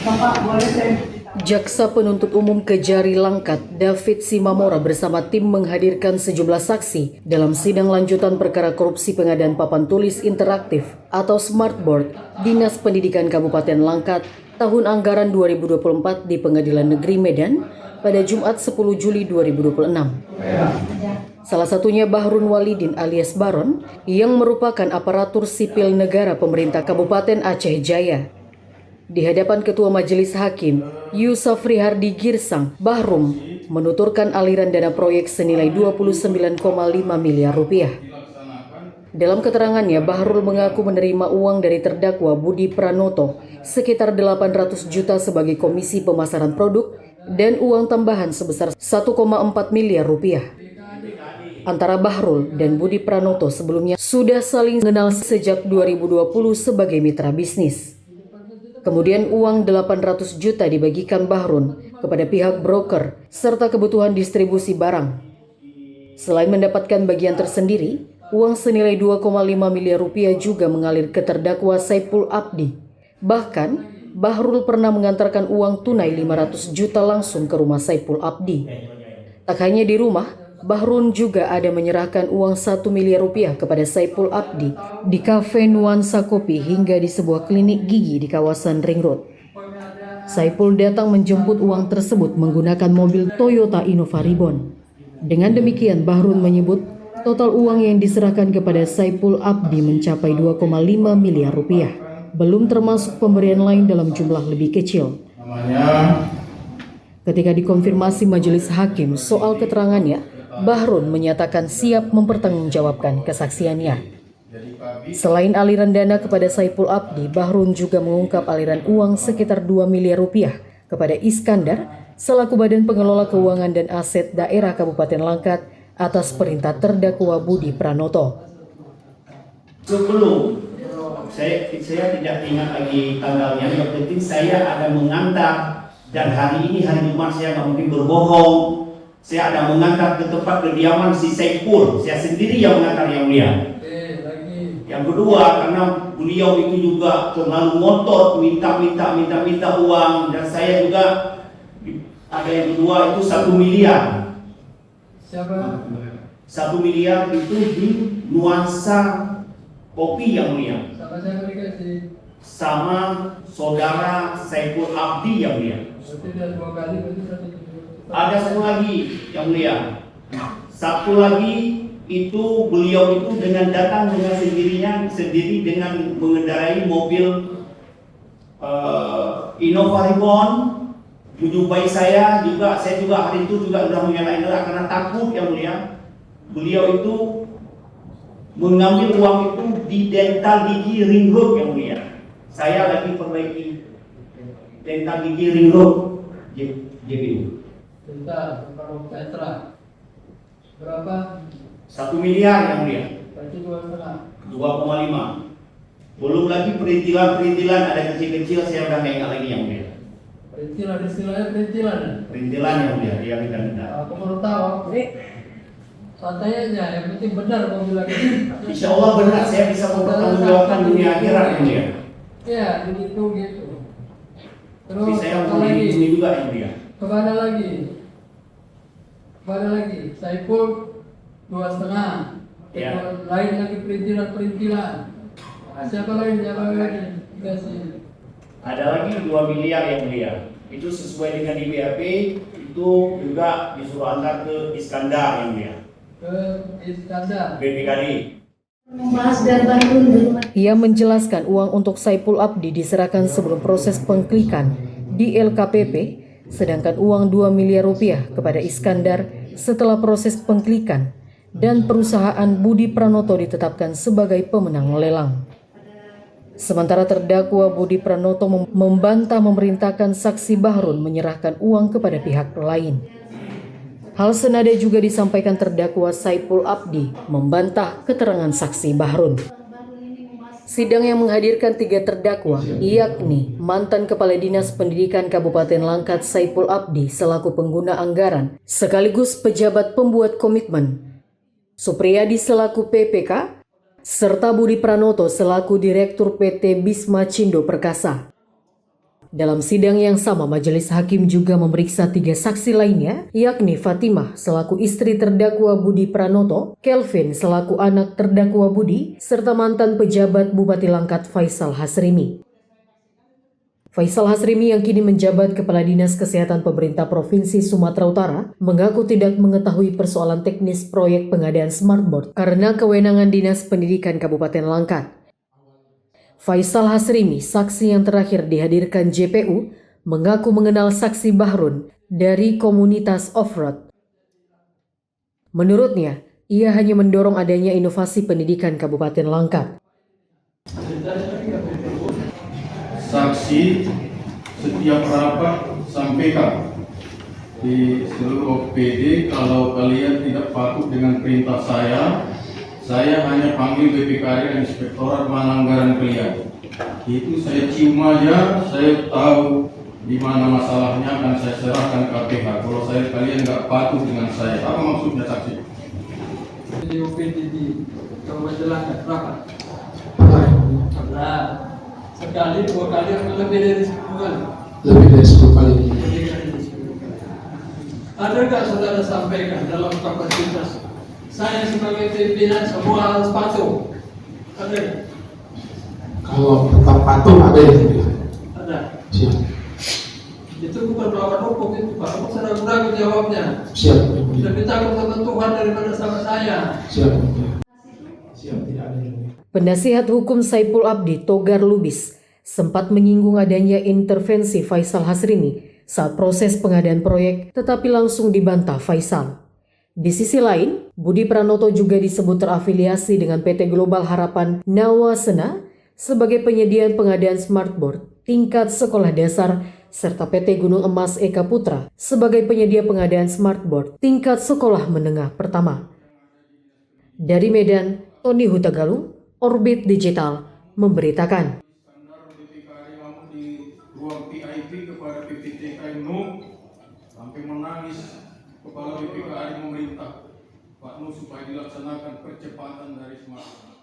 Bapak, boleh saya? Jaksa penuntut umum Kejari Langkat, David Simamora bersama tim menghadirkan sejumlah saksi dalam sidang lanjutan perkara korupsi pengadaan papan tulis interaktif atau Smartboard Dinas Pendidikan Kabupaten Langkat tahun anggaran 2024 di Pengadilan Negeri Medan pada Jumat 10 Juli 2026. Salah satunya Bahrun Walidin alias Baron yang merupakan aparatur sipil negara pemerintah Kabupaten Aceh Jaya. Di hadapan Ketua Majelis Hakim, Yusafri Hardi Girsang, Bahrum menuturkan aliran dana proyek senilai 29,5 miliar rupiah. Dalam keterangannya, Bahrul mengaku menerima uang dari terdakwa Budi Pranoto sekitar 800 juta sebagai komisi pemasaran produk dan uang tambahan sebesar 1,4 miliar rupiah. Antara Bahrul dan Budi Pranoto sebelumnya sudah saling mengenal sejak 2020 sebagai mitra bisnis. Kemudian uang 800 juta dibagikan Bahrun kepada pihak broker serta kebutuhan distribusi barang. Selain mendapatkan bagian tersendiri, uang senilai 2,5 miliar rupiah juga mengalir ke terdakwa Saipul Abdi. Bahkan, Bahrul pernah mengantarkan uang tunai 500 juta langsung ke rumah Saipul Abdi. Tak hanya di rumah, Bahrun juga ada menyerahkan uang 1 miliar rupiah kepada Saipul Abdi di Cafe Nuansa Kopi hingga di sebuah klinik gigi di kawasan Ring Road. Saipul datang menjemput uang tersebut menggunakan mobil Toyota Innova Ribbon. Dengan demikian, Bahrun menyebut total uang yang diserahkan kepada Saipul Abdi mencapai 2,5 miliar rupiah, belum termasuk pemberian lain dalam jumlah lebih kecil. Ketika dikonfirmasi majelis hakim soal keterangannya, Bahrun menyatakan siap mempertanggungjawabkan kesaksiannya. Selain aliran dana kepada Saipul Abdi, Bahrun juga mengungkap aliran uang sekitar 2 miliar rupiah kepada Iskandar selaku Badan Pengelola Keuangan dan Aset Daerah Kabupaten Langkat atas perintah terdakwa Budi Pranoto. Sebelum saya tidak ingat lagi tanggalnya, yang penting saya ada mengantar, dan hari ini hari Jumat saya nggak mungkin berbohong. Saya ada mengantar ke tempat kediaman si Saipul. Saya sendiri yang mengantar, yang mulia. Yang kedua, karena beliau itu juga terlalu ngotot minta uang, dan saya juga ada yang kedua itu 1 miliar. Siapa? 1 miliar itu di Nuansa Kopi, yang mulia. Sama siapa dikasih? Sama saudara Saipul Abdi, yang mulia. Berarti ada 2 kali, berarti 1. Ada satu lagi, yang mulia. Satu lagi itu beliau itu dengan datang dengan sendiri dengan mengendarai mobil Innova Ribbon menjumpai saya juga. Saya juga hari itu juga sudah menyalahin karena takut, yang mulia. Beliau itu mengambil uang itu di Dental Gigi Ring Road, yang mulia. Saya lagi perbaiki Dental Gigi Ring Road JPU. Bentar, Pak Petra. Berapa? 1 miliar, yang mulia. Berarti 2,5. 2,5. Belum lagi perintilan ada kecil-kecil, saya udah nggak ingat lagi, yang mulia. Perintilan, istilahnya perintilan. Perintilan, yang mulia, dia minta. Aku baru tahu. Santai aja, yang penting benar mau bilang gitu. Insya Allah benar, saya bisa mempertanggungjawabkan dunia akhirat, yang mulia. Iya, gitu. Terus Tapi saya apa mau lagi? ini juga, yang mulia. Kemana lagi? Saipul 2,5. Ya. Lain lagi perintilan. Siapa lagi? Dikasih. Ada lagi 2 miliar, yang mulia. Itu sesuai dengan di BAP, itu juga disuruh antar ke Iskandar, yang mulia. Ke Iskandar. BPKD. Ia menjelaskan uang untuk Saipul Abdi diserahkan sebelum proses pengklikan di LKPP, sedangkan uang 2 miliar rupiah kepada Iskandar setelah proses pengklikan dan perusahaan Budi Pranoto ditetapkan sebagai pemenang lelang. Sementara terdakwa Budi Pranoto membantah memerintahkan saksi Bahrun menyerahkan uang kepada pihak lain. Hal senada juga disampaikan terdakwa Saipul Abdi membantah keterangan saksi Bahrun. Sidang yang menghadirkan 3 terdakwa, yakni mantan Kepala Dinas Pendidikan Kabupaten Langkat Saipul Abdi selaku pengguna anggaran, sekaligus pejabat pembuat komitmen, Supriyadi selaku PPK, serta Budi Pranoto selaku Direktur PT Bisma Cindo Perkasa. Dalam sidang yang sama, majelis hakim juga memeriksa 3 saksi lainnya, yakni Fatimah selaku istri terdakwa Budi Pranoto, Kelvin selaku anak terdakwa Budi, serta mantan pejabat Bupati Langkat Faisal Hasrimi. Faisal Hasrimi yang kini menjabat Kepala Dinas Kesehatan Pemerintah Provinsi Sumatera Utara mengaku tidak mengetahui persoalan teknis proyek pengadaan smartboard karena kewenangan Dinas Pendidikan Kabupaten Langkat. Faisal Hasrimi, saksi yang terakhir dihadirkan JPU, mengaku mengenal saksi Bahrun dari komunitas off-road. Menurutnya, ia hanya mendorong adanya inovasi pendidikan Kabupaten Langkat. Saksi setiap rapat sampaikan di seluruh OPD kalau kalian tidak patuh dengan perintah saya hanya panggil BPKD dan Inspektorat Anggaran kalian. Itu saya cium aja, saya tahu di mana masalahnya akan saya serahkan KPK. Kalau kalian nggak patuh dengan saya, apa maksudnya saksi? Di OPD di Kabupaten Langkat berapa? Nah, sekali, 2 kali, atau lebih dari 10 kali? Lebih dari 10 kali. Lebih dari 10 kali. Ada nggak saudara sampaikan dalam kapasitas saya sebagai pimpinan semua harus patuh? Ada? Kalau tetap patuh ada yang tidak. Ada. Siap. Itu bukan melawan hukum itu Pak. Aku sedang ragu jawabnya. Siap. Yang mulia. Lebih takut sama Tuhan daripada sama saya. Siap. Yang mulia. Siap, tidak ada yang mulia. Penasihat hukum Saipul Abdi, Togar Lubis, sempat menyinggung adanya intervensi Faisal Hasrimi saat proses pengadaan proyek, tetapi langsung dibantah Faisal. Di sisi lain, Budi Pranoto juga disebut terafiliasi dengan PT Global Harapan Nawasena sebagai penyedia pengadaan smartboard tingkat sekolah dasar serta PT Gunung Emas Eka Putra sebagai penyedia pengadaan smartboard tingkat sekolah menengah pertama. Dari Medan, Tony Hutagalung, Orbit Digital, memberitakan. Standar BPKD kamu di ruang VIP kepada PPTK NU sampai menangis. Kepala BPKD memerintah Pak Nu supaya dilaksanakan percepatan dari smart.